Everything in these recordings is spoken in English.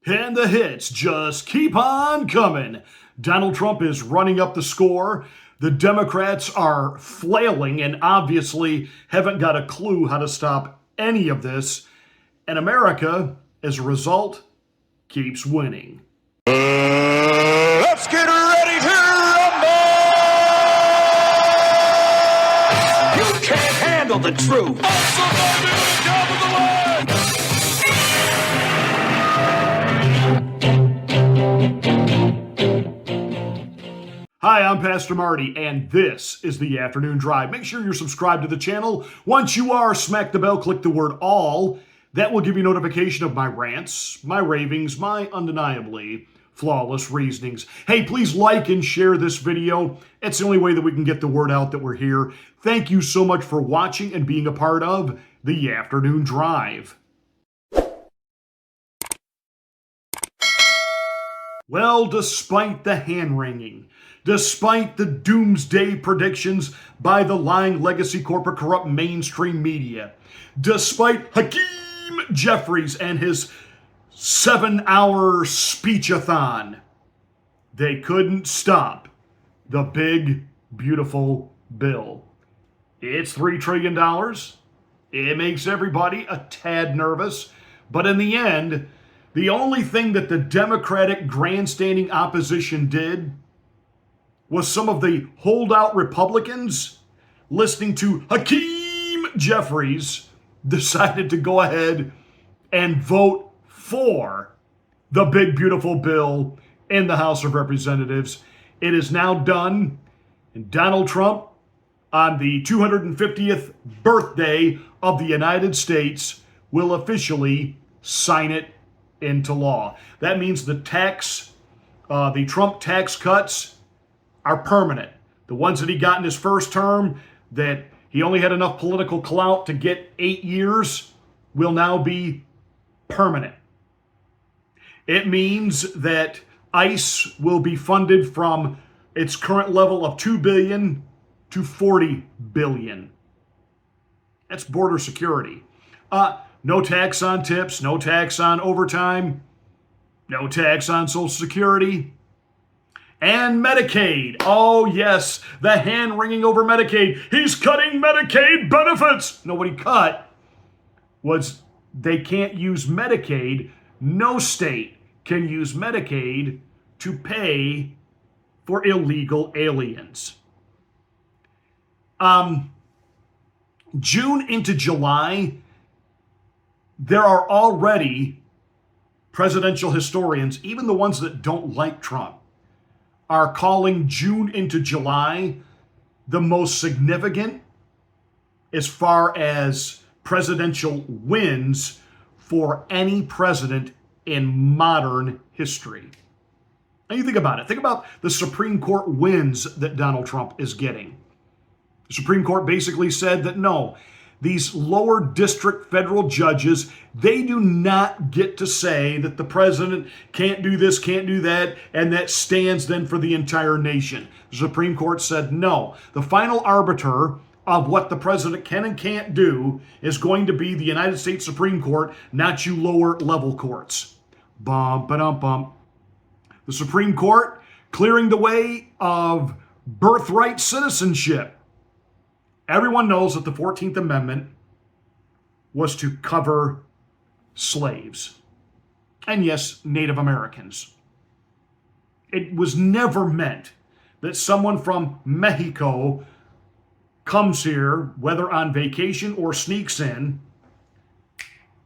And the hits just keep on coming. Donald Trump is running up the score. The Democrats are flailing and obviously haven't got a clue how to stop any of this. And America, as a result, keeps winning. Let's get ready to rumble! You can't handle the truth. Somebody on the top of the line! Hi, I'm Pastor Marty, and this is the Afternoon Drive. Make sure you're subscribed to the channel. Once you are, smack the bell, click the word all. That will give you notification of my rants, my ravings, my undeniably flawless reasonings. Hey, please like and share this video. It's the only way that we can get the word out that we're here. Thank you so much for watching and being a part of the Afternoon Drive. Well, despite the hand-wringing, despite the doomsday predictions by the lying legacy corporate corrupt mainstream media, despite Hakeem Jeffries and his 7-hour speech-a-thon, they couldn't stop the big, beautiful bill. It's $3 trillion. It makes everybody a tad nervous, but in the end, the only thing that the Democratic grandstanding opposition did was some of the holdout Republicans listening to Hakeem Jeffries decided to go ahead and vote for the big beautiful bill in the House of Representatives. It is now done, and Donald Trump, on the 250th birthday of the United States, will officially sign it into law. That means the Trump tax cuts are permanent. The ones that he got in his first term that he only had enough political clout to get 8 years will now be permanent. It means that ICE will be funded from its current level of $2 billion to $40 billion. That's border security. No tax on tips, no tax on overtime, no tax on Social Security, and Medicaid. Oh yes, the hand-wringing over Medicaid. He's cutting Medicaid benefits. No, what he cut was they can't use Medicaid. No state can use Medicaid to pay for illegal aliens. June into July, there are already presidential historians, even the ones that don't like Trump, are calling June into July the most significant as far as presidential wins for any president in modern history. Now you think about it. Think about the Supreme Court wins that Donald Trump is getting. The Supreme Court basically said that no, these lower district federal judges, they do not get to say that the president can't do this, can't do that, and that stands then for the entire nation. The Supreme Court said no. The final arbiter of what the president can and can't do is going to be the United States Supreme Court, not you lower level courts. Bum, ba-dum, bum. The Supreme Court clearing the way of birthright citizenship. Everyone knows that the 14th Amendment was to cover slaves. And yes, Native Americans. It was never meant that someone from Mexico comes here, whether on vacation or sneaks in,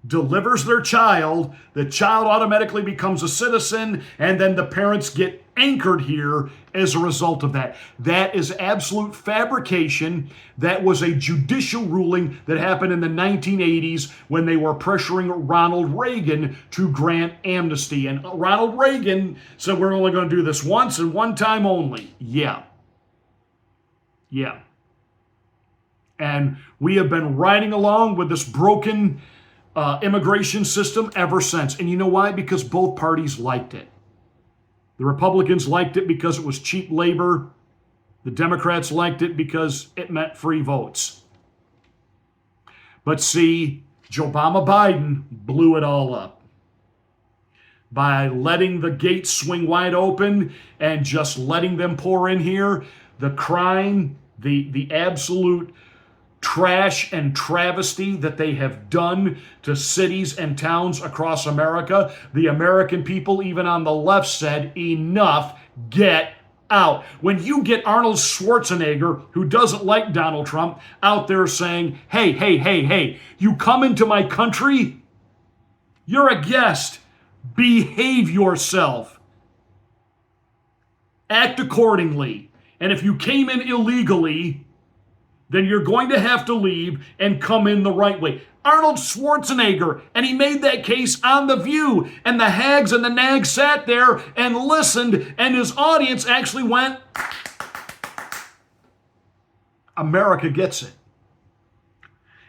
delivers their child, the child automatically becomes a citizen, and then the parents get anchored here as a result of that. That is absolute fabrication. That was a judicial ruling that happened in the 1980s when they were pressuring Ronald Reagan to grant amnesty. And Ronald Reagan said, we're only going to do this once and one time only. Yeah. And we have been riding along with this broken immigration system ever since. And you know why? Because both parties liked it. The Republicans liked it because it was cheap labor. The Democrats liked it because it meant free votes. But see, Joe Biden blew it all up. by letting the gates swing wide open and just letting them pour in here. The crime, the absolute trash and travesty that they have done to cities and towns across America. The American people, even on the left, said, enough, get out. When you get Arnold Schwarzenegger, who doesn't like Donald Trump, out there saying, hey, hey, hey, hey, you come into my country, you're a guest, behave yourself, act accordingly. And if you came in illegally, then you're going to have to leave and come in the right way. Arnold Schwarzenegger, and he made that case on The View, and the hags and the nags sat there and listened, and his audience actually went, America gets it.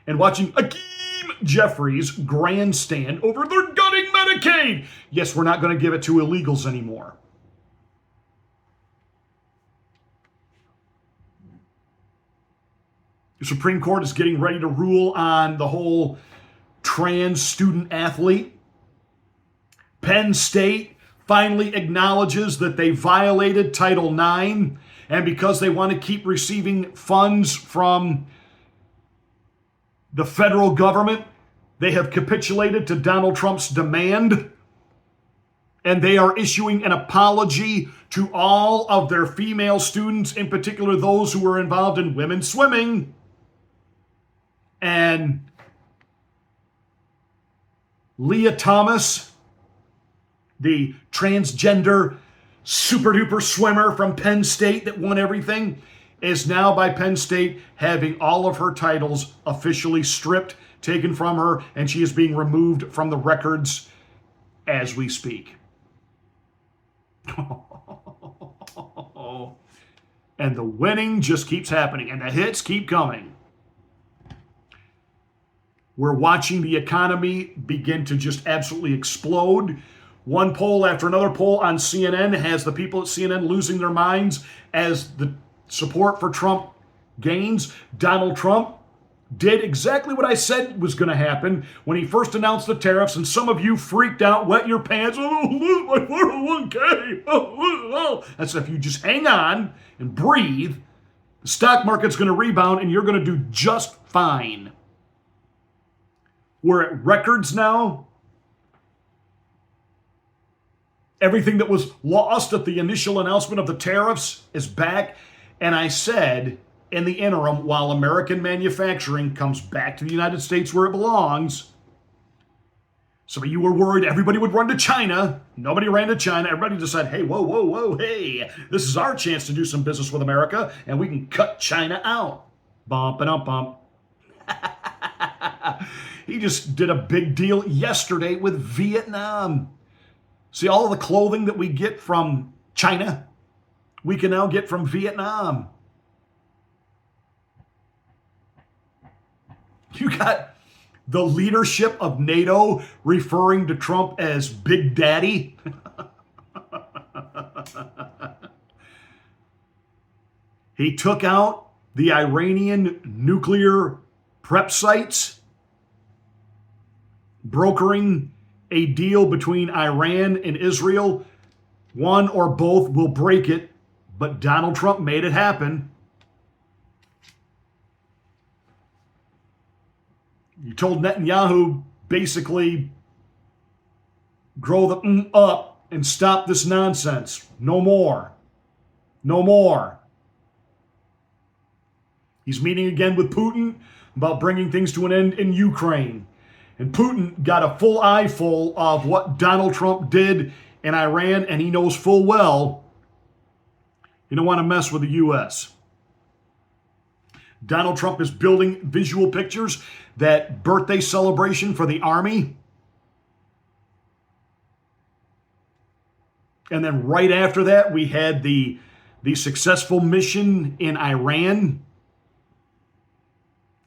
And watching Hakeem Jeffries grandstand over they're gutting Medicaid. Yes, we're not going to give it to illegals anymore. The Supreme Court is getting ready to rule on the whole trans student athlete. Penn State finally acknowledges that they violated Title IX, and because they want to keep receiving funds from the federal government, they have capitulated to Donald Trump's demand, and they are issuing an apology to all of their female students, in particular those who were involved in women's swimming. And Leah Thomas, the transgender super duper swimmer from Penn State that won everything, is now by Penn State having all of her titles officially stripped, taken from her, and she is being removed from the records as we speak. And the winning just keeps happening, and the hits keep coming. We're watching the economy begin to just absolutely explode. One poll after another poll on CNN has the people at CNN losing their minds as the support for Trump gains. Donald Trump did exactly what I said was going to happen when he first announced the tariffs, and some of you freaked out, wet your pants. Oh, lose my 401k. Oh. That's if you just hang on and breathe, the stock market's going to rebound and you're going to do just fine. We're at records now. Everything that was lost at the initial announcement of the tariffs is back. And I said, in the interim, while American manufacturing comes back to the United States where it belongs, some of you were worried everybody would run to China. Nobody ran to China. Everybody decided, hey, whoa, whoa, whoa, hey, this is our chance to do some business with America, and we can cut China out. Bump and bump. He just did a big deal yesterday with Vietnam. See, all of the clothing that we get from China, we can now get from Vietnam. You got the leadership of NATO referring to Trump as Big Daddy. He took out the Iranian nuclear prep sites, brokering a deal between Iran and Israel. One or both will break it, but Donald Trump made it happen. You told Netanyahu, basically, grow the up and stop this nonsense. No more. No more. He's meeting again with Putin about bringing things to an end in Ukraine. And Putin got a full eyeful of what Donald Trump did in Iran, and he knows full well you don't want to mess with the U.S. Donald Trump is building visual pictures, that birthday celebration for the army. And then right after that, we had the successful mission in Iran.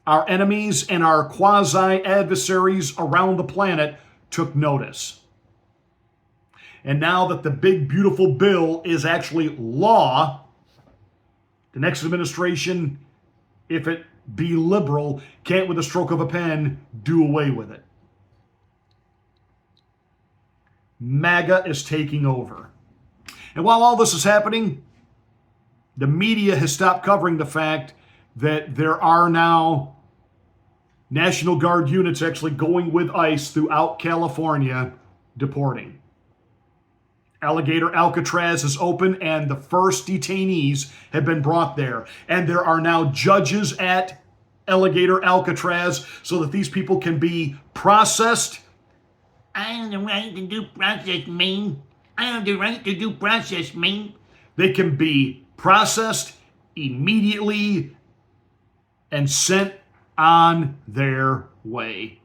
Our enemies and our quasi-adversaries around the planet took notice. And now that the big, beautiful bill is actually law, the next administration, if it be liberal, can't with a stroke of a pen do away with it. MAGA is taking over. And while all this is happening, the media has stopped covering the fact that there are now National Guard units actually going with ICE throughout California deporting. Alligator Alcatraz is open and the first detainees have been brought there. And there are now judges at Alligator Alcatraz so that these people can be processed. I have the right to due process, man. I have the right to due process, man. They can be processed immediately and sent on their way.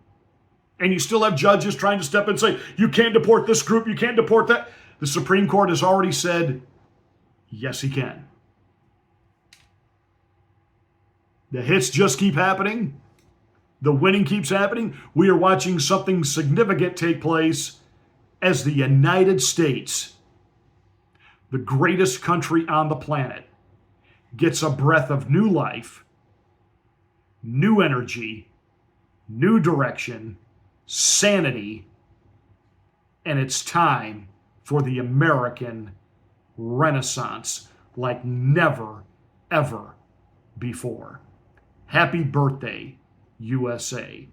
And you still have judges trying to step in and say, you can't deport this group, you can't deport that. The Supreme Court has already said, yes, he can. The hits just keep happening. The winning keeps happening. We are watching something significant take place as the United States, the greatest country on the planet, gets a breath of new life, new energy, new direction, sanity, and it's time for the American Renaissance like never, ever before. Happy birthday, USA.